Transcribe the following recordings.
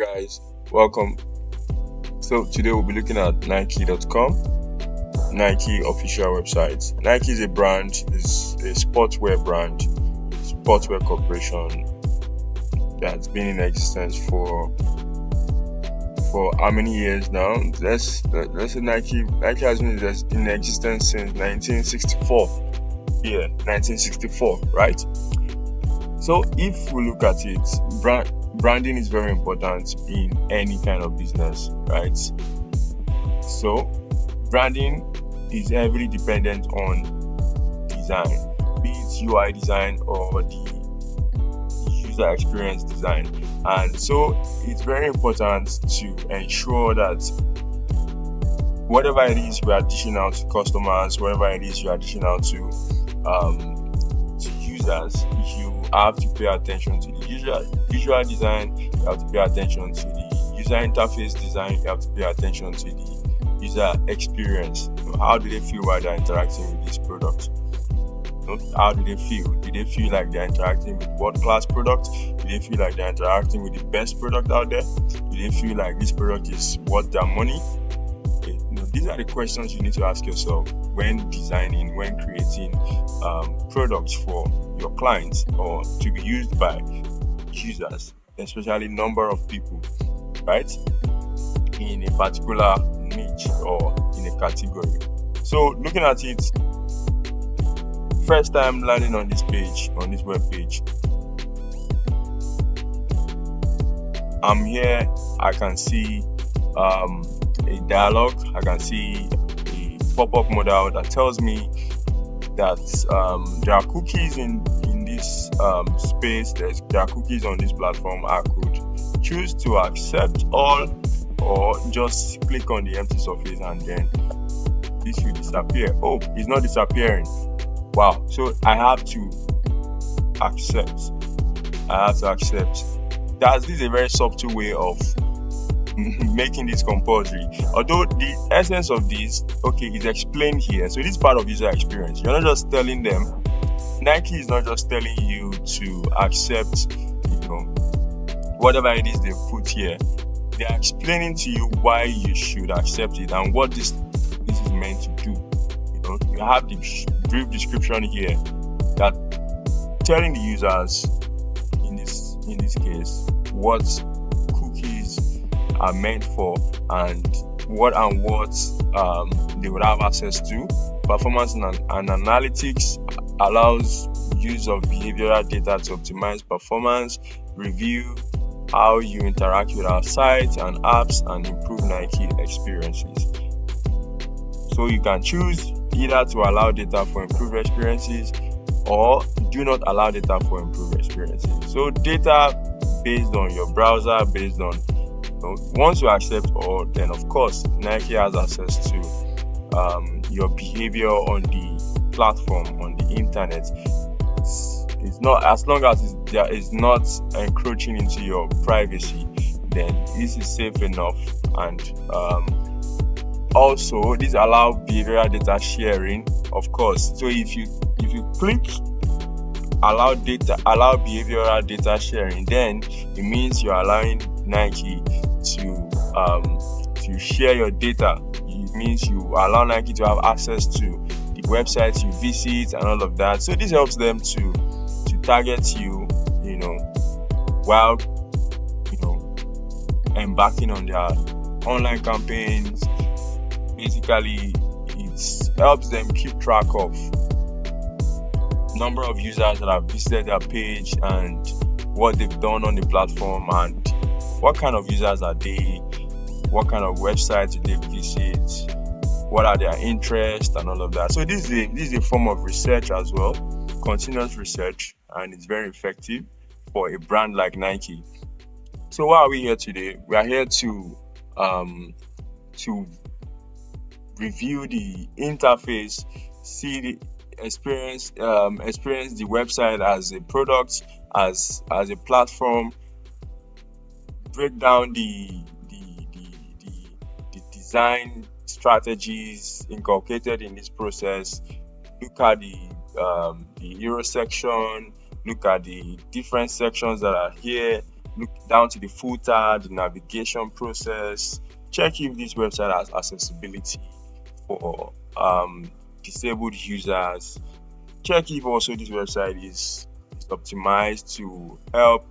Guys, welcome. So today we'll be looking at Nike.com, Nike official website. Nike is a brand, is a sportswear brand, sportswear corporation that's been in existence for how many years now? Let's say Nike has been in existence since 1964. Yeah, 1964, right? So if we look at it, branding is very important in any kind of business, right? So branding is heavily dependent on design, be it UI design or the user experience design. And so it's very important to ensure that whatever it is you are dishing out to customers, whatever it is you are dishing out to users, you have to pay attention to the visual design, you have to pay attention to the user interface design, you have to pay attention to the user experience. How do they feel while they're interacting with this product? How do they feel? Do they feel like they're interacting with world-class product? Do they feel like they're interacting with the best product out there? Do they feel like this product is worth their money? These are the questions you need to ask yourself when designing, when creating products for your clients or to be used by users, especially number of people, right? In a particular niche or in a category. So looking at it, first time landing on this page, on this web page, I'm here. I can see a dialogue. I can see a pop-up modal that tells me that there are cookies in this space. There are cookies on this platform. I could choose to accept all or just click on the empty surface and then this will disappear. Oh, it's not disappearing. Wow. So I have to accept. This is a very subtle way of making this compulsory, although the essence of this is explained here. So this is part of user experience. You're not just telling them, Nike is not just telling you to accept whatever it is they put here. They are explaining to you why you should accept it and what this is meant to do. You have the brief description here that telling the users in this case what cookies are meant for and what they would have access to. Performance and analytics allows use of behavioral data to optimize performance, review how you interact with our sites and apps, and improve Nike experiences. So you can choose either to allow data for improved experiences or do not allow data for improved experiences. So data based on your browser, based on once you accept all, then of course Nike has access to your behavior on the platform, on the internet. It's not, as long as it is not encroaching into your privacy, then this is safe enough. And also this allow behavioral data sharing, of course. So if you click allow behavioral data sharing, then it means you're allowing Nike to share your data. It means you allow Nike to have access to the websites you visit and all of that. So this helps them to target you, while embarking on their online campaigns. Basically, it helps them keep track of number of users that have visited their page and what they've done on the platform and what kind of users are they, what kind of websites do they visit, what are their interests and all of that. So this is a form of research as well, continuous research, and it's very effective for a brand like Nike. So why are we here today? We are here to review the interface, see the experience the website as a product, as a platform, break down the design strategies inculcated in this process, look at the hero section, look at the different sections that are here, look down to the footer, the navigation process. Check if this website has accessibility for disabled users. Check if also this website is optimized to help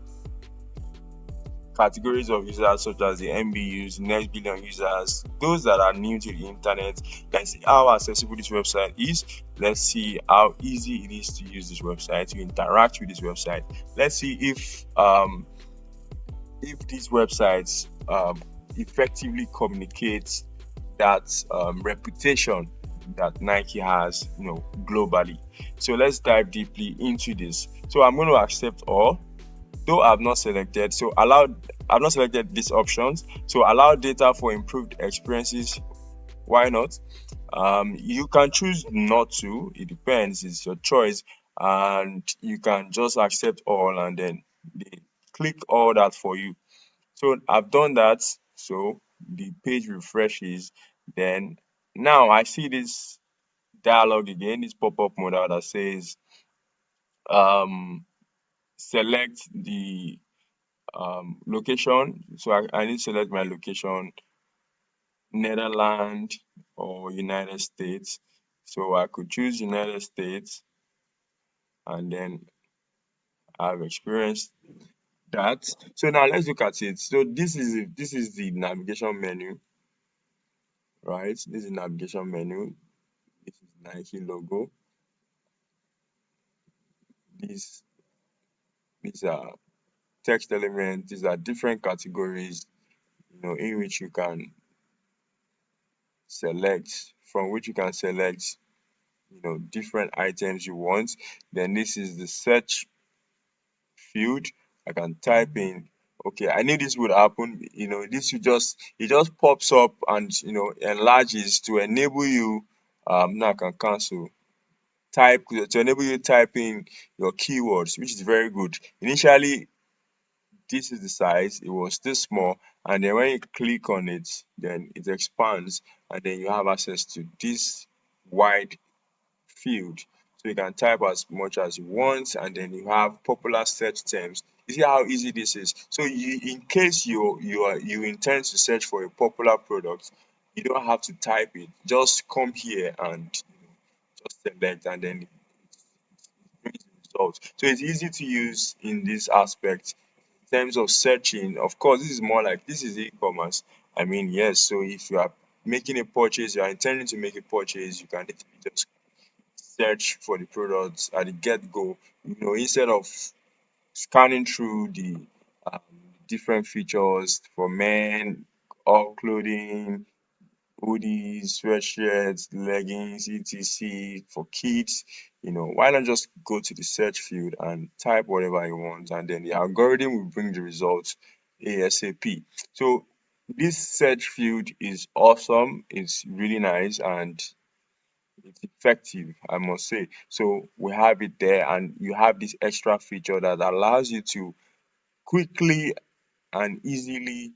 categories of users such as the MBUs, next billion users, those that are new to the internet. Let's see how accessible this website is. Let's see how easy it is to use this website, to interact with this website. Let's see if these websites effectively communicate that reputation that Nike has, globally. So let's dive deeply into this. So I'm going to accept all, though I've not selected these options. So allow data for improved experiences. Why not? You can choose not to. It depends. It's your choice, and you can just accept all, and then they click all that for you. So I've done that. So the page refreshes. Then now I see this dialog again, this pop-up modal that says um, select the location. So I need to select my location, Netherlands or United States. So I could choose United States, and then I've experienced that. So now let's look at it. So this is the navigation menu, right? This is the navigation menu. This is Nike logo. These these are text elements. These are different categories, in which you can select different items you want. Then this is the search field. I can type in, okay, I knew this would happen. This it just pops up and enlarges to enable you. Now I can cancel. Type to enable you typing your keywords, which is very good. Initially, this is the size. It was this small, and then when you click on it, then it expands, and then you have access to this wide field. So you can type as much as you want, and then you have popular search terms. You see how easy this is. So in case you intend to search for a popular product, you don't have to type it. Just come here and just select, and then it brings the results. So it's easy to use in this aspect. In terms of searching, of course, this is e-commerce. I mean, yes. So if you are making a purchase, you are intending to make a purchase, you can literally just search for the products at the get-go, instead of scanning through the um, different features for men, all clothing, hoodies, sweatshirts, leggings, etc. For kids, why not just go to the search field and type whatever you want, and then the algorithm will bring the results ASAP. So this search field is awesome. It's really nice, and it's effective, I must say. So we have it there, and you have this extra feature that allows you to quickly and easily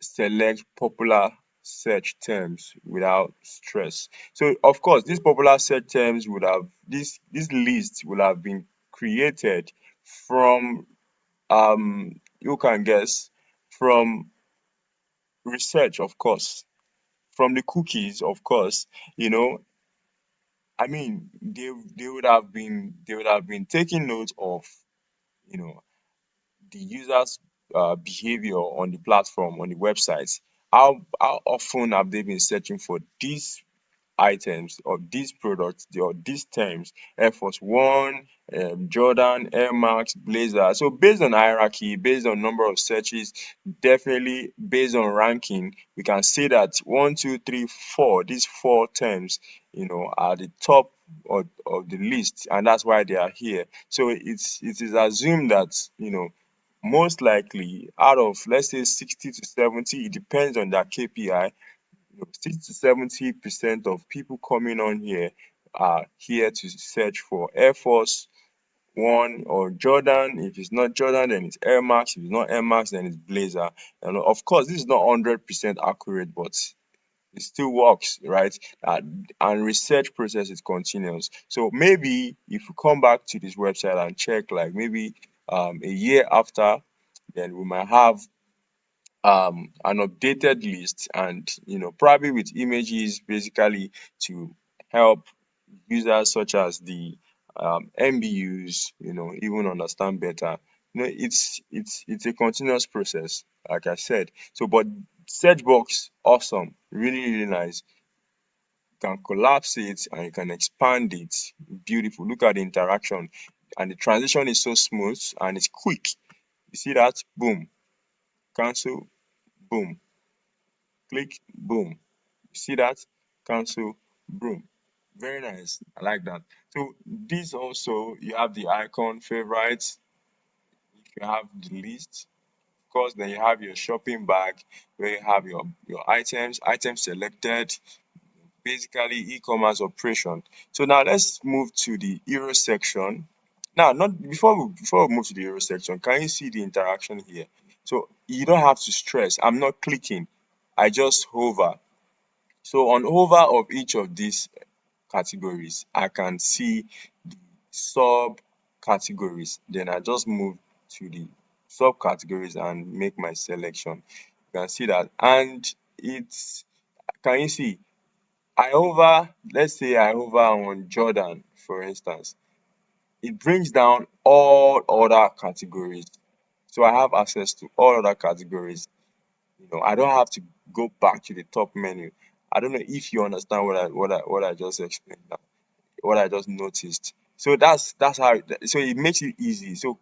select popular search terms without stress. So of course, these popular search terms would have this list will have been created from you can guess, from research, of course, from the cookies, of course. you know I mean, they would have been taking note of you know the users' behavior on the platform, on the websites. How often have they been searching for these items or these products or these terms? Air Force One, Jordan, Air Max, Blazer. So based on hierarchy, based on number of searches, definitely based on ranking, we can say that one, two, three, four, these four terms, are the top of the list, and that's why they are here. So it is assumed that most likely out of, let's say, 60 to 70, it depends on their KPI. 60 to 70% of people coming on here are here to search for Air Force One or Jordan. If it's not Jordan, then it's Air Max. If it's not Air Max, then it's Blazer. And of course, this is not 100% accurate, but it still works, right? And research process is continuous. So maybe if you come back to this website and check, like maybe a year after, Then we might have an updated list, and probably with images, basically to help users such as the MBUs even understand better. It's a continuous process, like I said. So but search box, awesome, really really nice. You can collapse it and you can expand it. Beautiful. Look at the interaction, and the transition is so smooth and it's quick. You see that? Boom, cancel, boom, click, boom. You see that? Cancel, boom. Very nice. I like that. So this also, you have the icon favorites. If you have the list, of course, then you have your shopping bag where you have your items selected, basically e-commerce operation. So now let's move to the hero section. Now, not before we move to the hero section, can you see the interaction here? So you don't have to stress. I'm not clicking. I just hover. So on hover of each of these categories, I can see the subcategories. Then I just move to the subcategories and make my selection. You can see that, and it's can you see? Let's say I hover on Jordan, for instance. It brings down all other categories. So I have access to all other categories. I don't have to go back to the top menu. I don't know if you understand what I just explained now, what I just noticed. So that's how so it makes it easy. So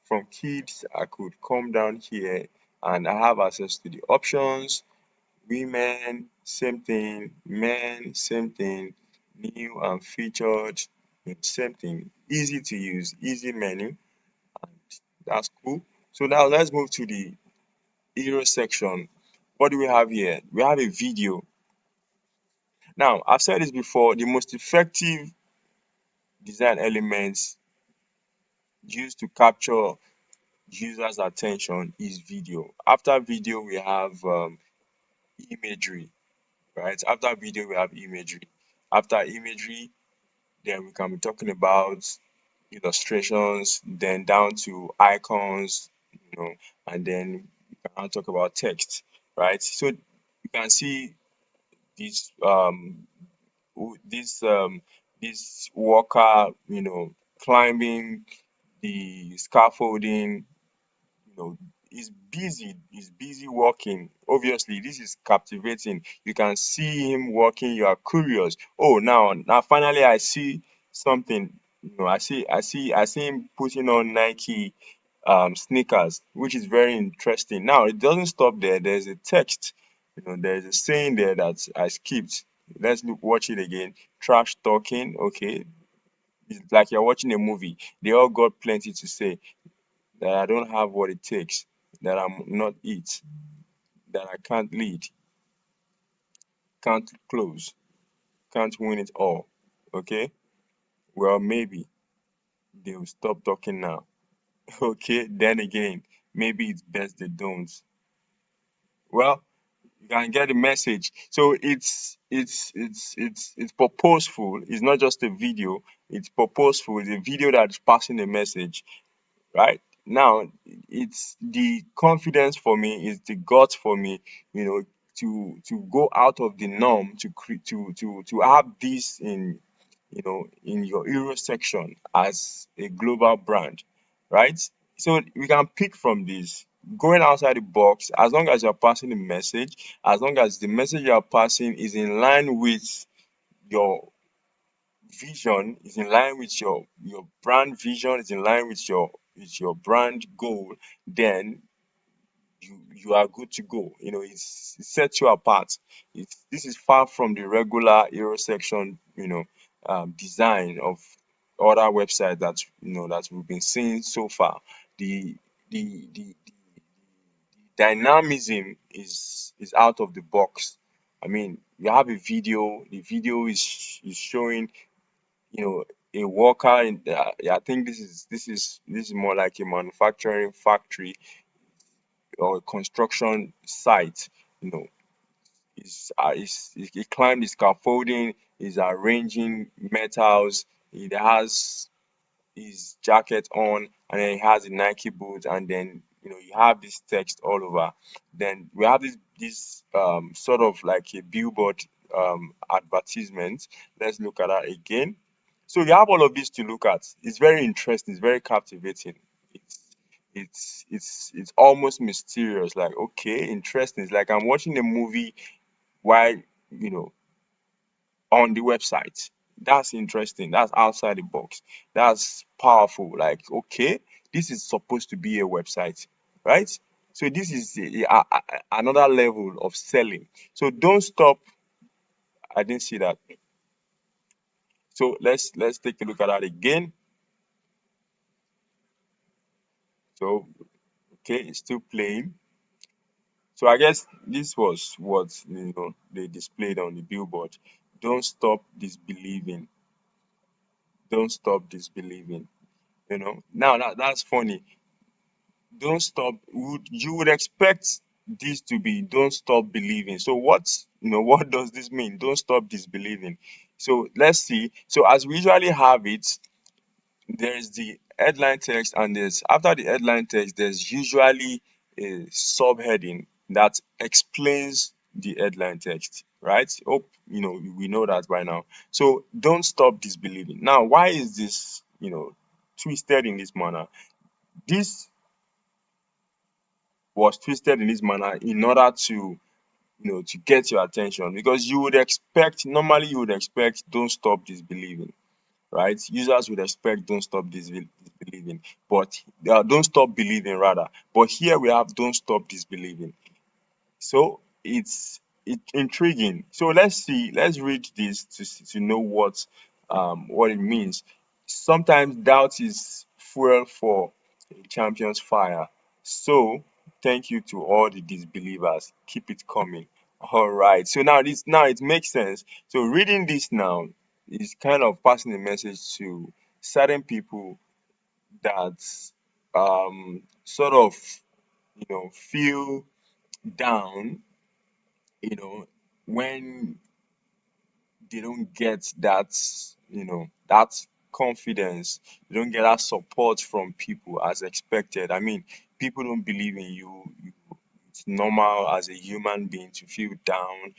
from kids, I could come down here and I have access to the options. Women, same thing. Men, same thing. New and featured, same thing. Easy to use, easy menu, and that's cool. So now let's move to the hero section. What do we have here? We have a video. Now, I've said this before, the most effective design elements used to capture users' attention is video. After video, we have imagery, right? After video, we have imagery. After imagery, then we can be talking about illustrations, then down to icons, and then we can now talk about text, right? So you can see this this this worker, climbing the scaffolding, he's busy working. Obviously this is captivating. You can see him working, you are curious. Oh, now finally I see something. I see him putting on Nike sneakers, which is very interesting. Now it doesn't stop there. There's a text, there's a saying there that I skipped. Watch it again. Trash talking. Okay, it's like you're watching a movie. They all got plenty to say, that I don't have what it takes, that I'm not it, that I can't lead, can't close, can't win it all. Okay? Well, maybe they'll stop talking now. Okay? Then again, maybe it's best they don't. Well, you can get the message. So it's purposeful. It's not just a video. It's purposeful. It's a video that's passing a message, right? Now, it's the confidence for me, it's the guts for me, to go out of the norm, to have this in your Euro section as a global brand, right? So we can pick from this, going outside the box, as long as you're passing the message, as long as the message you're passing is in line with your vision, is in line with your brand vision, is in line with your brand goal, then you are good to go. It sets you apart. This is far from the regular Euro section, design of other websites that we've been seeing so far. The the dynamism is out of the box. I mean, you have a video. The video is showing a worker in I think this is more like a manufacturing factory or a construction site. You know, he climbed the scaffolding, he's arranging metals, he has his jacket on, and then he has the Nike boots, and then you have this text all over. Then we have this sort of like a billboard advertisement. Let's look at that again. So you have all of this to look at. It's very interesting. It's very captivating. It's it's almost mysterious. Like, okay, interesting. It's like I'm watching a movie while you know on the website. That's interesting. That's outside the box. That's powerful. Like, okay, this is supposed to be a website, right? So this is another level of selling. So don't stop. I didn't see that. So let's take a look at that again. So okay, it's still playing. So I guess this was what they displayed on the billboard. Don't stop disbelieving. Don't stop disbelieving. Now that's funny. Don't stop. You would expect this to be don't stop believing. So what does this mean? Don't stop disbelieving. So let's see. So as we usually have it, there's the headline text, and there's after the headline text there's usually a subheading that explains the headline text, right? Hope we know that by now. So don't stop disbelieving. Now, why is this twisted in this manner? This was twisted in this manner in order to get your attention, because you would expect don't stop disbelieving, right? Users would expect don't stop disbelieving, but don't stop believing rather. But here we have don't stop disbelieving. So it's intriguing. So let's see. Let's read this to know what it means. Sometimes doubt is fuel for a champion's fire. So thank you to all the disbelievers. Keep it coming. All right. So now it makes sense. So reading this now is kind of passing a message to certain people that sort of feel down, when they don't get that confidence, they don't get that support from people as expected. I mean, people don't believe in you. It's normal as a human being to feel down,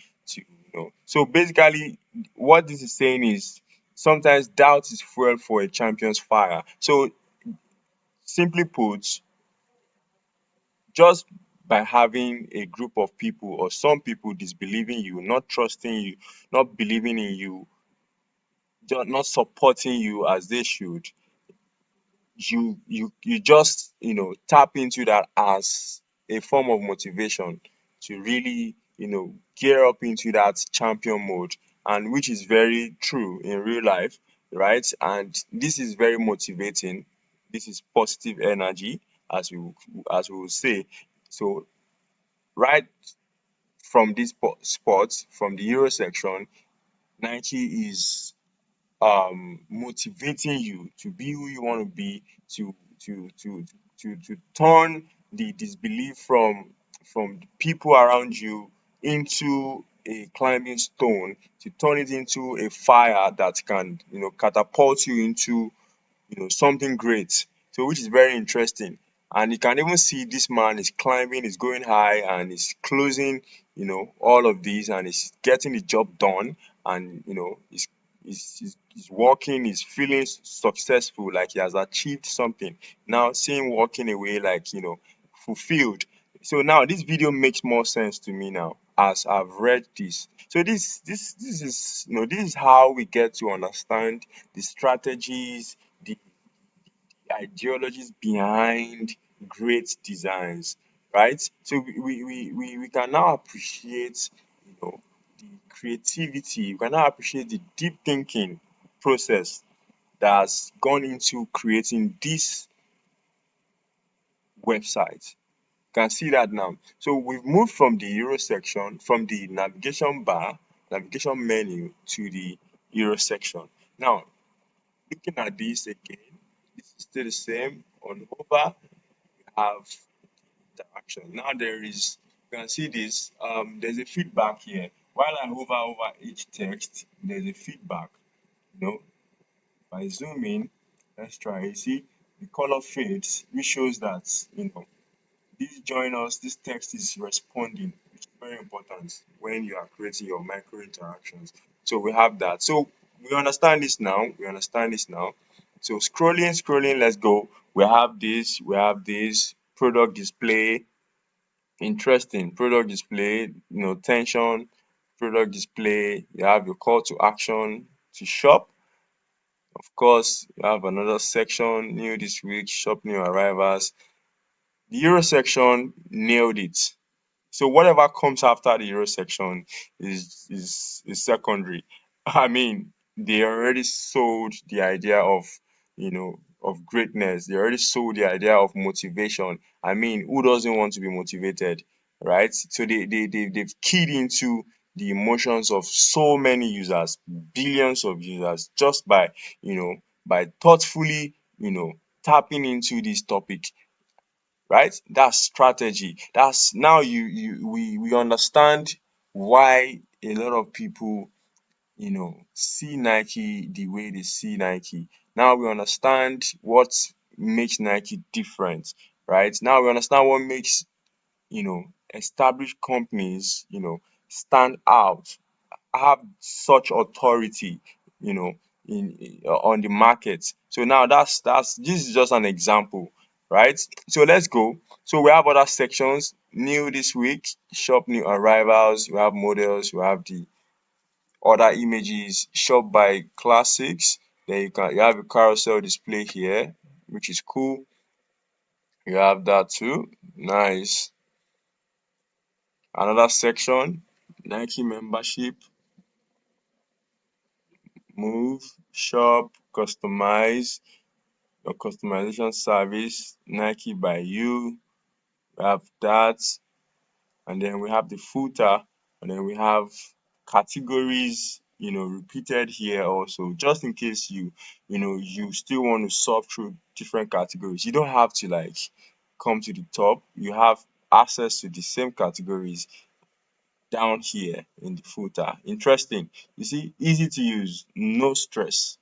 So basically, what this is saying is sometimes doubt is fuel for a champion's fire. So simply put, just by having a group of people or some people disbelieving you, not trusting you, not believing in you, not supporting you as they should, you just tap into that as a form of motivation to really gear up into that champion mode, and which is very true in real life, right? And this is very motivating. This is positive energy, as we will say. So right from this spot, from the Euro section, Nike is motivating you to be who you want to be, to turn the disbelief from the people around you into a climbing stone, to turn it into a fire that can catapult you into something great. So which is very interesting. And you can even see this man is climbing, is going high, and is closing, all of these, and is getting the job done, and he's working, he's feeling successful, like he has achieved something. Now seeing walking away like fulfilled. So now this video makes more sense to me now as I've read this. So this is this is how we get to understand the strategies, the ideologies behind great designs, right? So we can now appreciate, the creativity. We can now appreciate the deep thinking process that's gone into creating this website. You can see that now. So we've moved from the Euro section, from the navigation menu to the Euro section. Now, looking at this again, it's still the same. On hover, we have interaction. Now you can see this. There's a feedback here. While I hover over each text, there's a feedback. If I zoom in, let's try. You see, the color fades, which shows that Please join us. This text is responding, which is very important when you are creating your micro interactions. So we have that. So we understand this now. We understand this now. So scrolling, let's go. We have this product display. Interesting. Product display, tension, product display. You have your call to action to shop. Of course, you have another section, new this week, shop new arrivals. The Euro section nailed it. So whatever comes after the Euro section is secondary. I mean, they already sold the idea of greatness. They already sold the idea of motivation. I mean, who doesn't want to be motivated, right? So they've keyed into the emotions of so many users, billions of users, just by thoughtfully, tapping into this topic, right? That's strategy. That's now we understand why a lot of people, see Nike the way they see Nike. Now we understand what makes Nike different, right? Now we understand what makes, established companies, stand out, have such authority, you know, on the market. So now this is just an example, right? So let's go. So we have other sections. New this week, shop new arrivals. We have models. We have the other images. Shop by classics. Then you have a carousel display here, which is cool. You have that too. Nice. Another section, Nike membership. Move, shop, customize, your customization service, Nike by you. We have that, and then we have the footer, and then we have categories, repeated here also, just in case you still want to sort through different categories. You don't have to come to the top. You have access to the same categories down here in the footer. Interesting. You see, easy to use, no stress,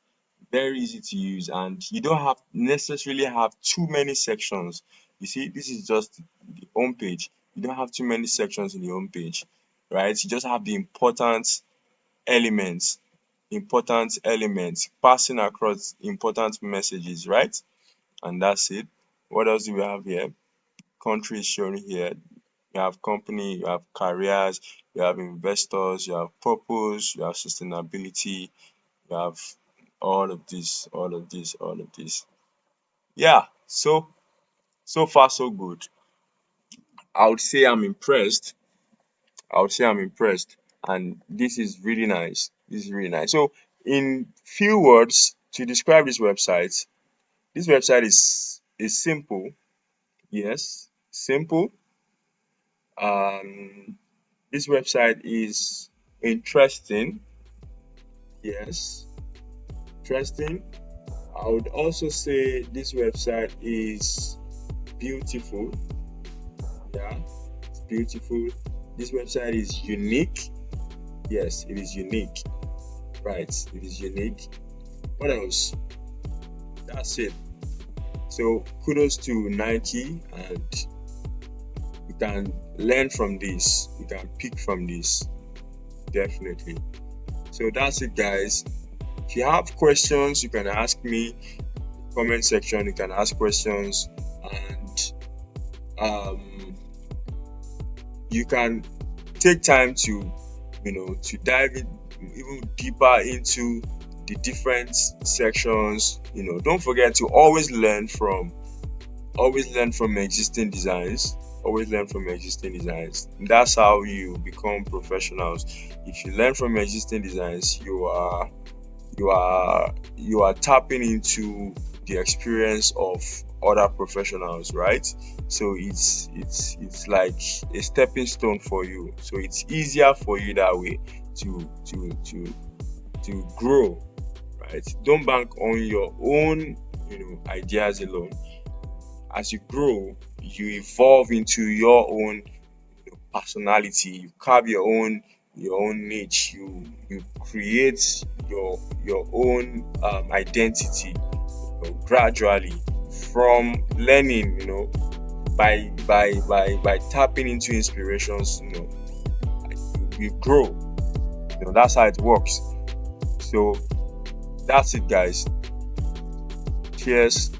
very easy to use, and you don't have necessarily have too many sections. You see, this is just the home page. You don't have too many sections in the home page, right? You just have the elements, important elements, passing across important messages, right? And that's it. What else do we have here? Countries shown here. You have company, you have careers, you have investors, you have purpose, you have sustainability, you have all of this, all of this, all of this. Yeah, so far so good. I would say I'm impressed. I would say I'm impressed. And this is really nice. This is really nice. So in few words to describe this website is simple. Yes, simple. This website is interesting. Yes, interesting. I would also say this website is beautiful. Yeah, it's beautiful. This website is unique. Yes, it is unique. Right, it is unique. What else? That's it. So kudos to Nike, and we can learn from this. We can pick from this. Definitely. So that's it, guys. If you have questions, you can ask me. Comment section, you can ask questions, and you can take time to dive in even deeper into the different sections. Don't forget to always learn from existing designs. Always learn from existing designs. That's how you become professionals. If you learn from existing designs, you are tapping into the experience of other professionals, right? So it's like a stepping stone for you. So it's easier for you that way to grow, right? Don't bank on your own ideas alone. As you grow, you evolve into your own personality. You carve your own niche. You create your own identity gradually from learning by tapping into inspirations, we grow. That's how it works. So that's it, guys. Cheers.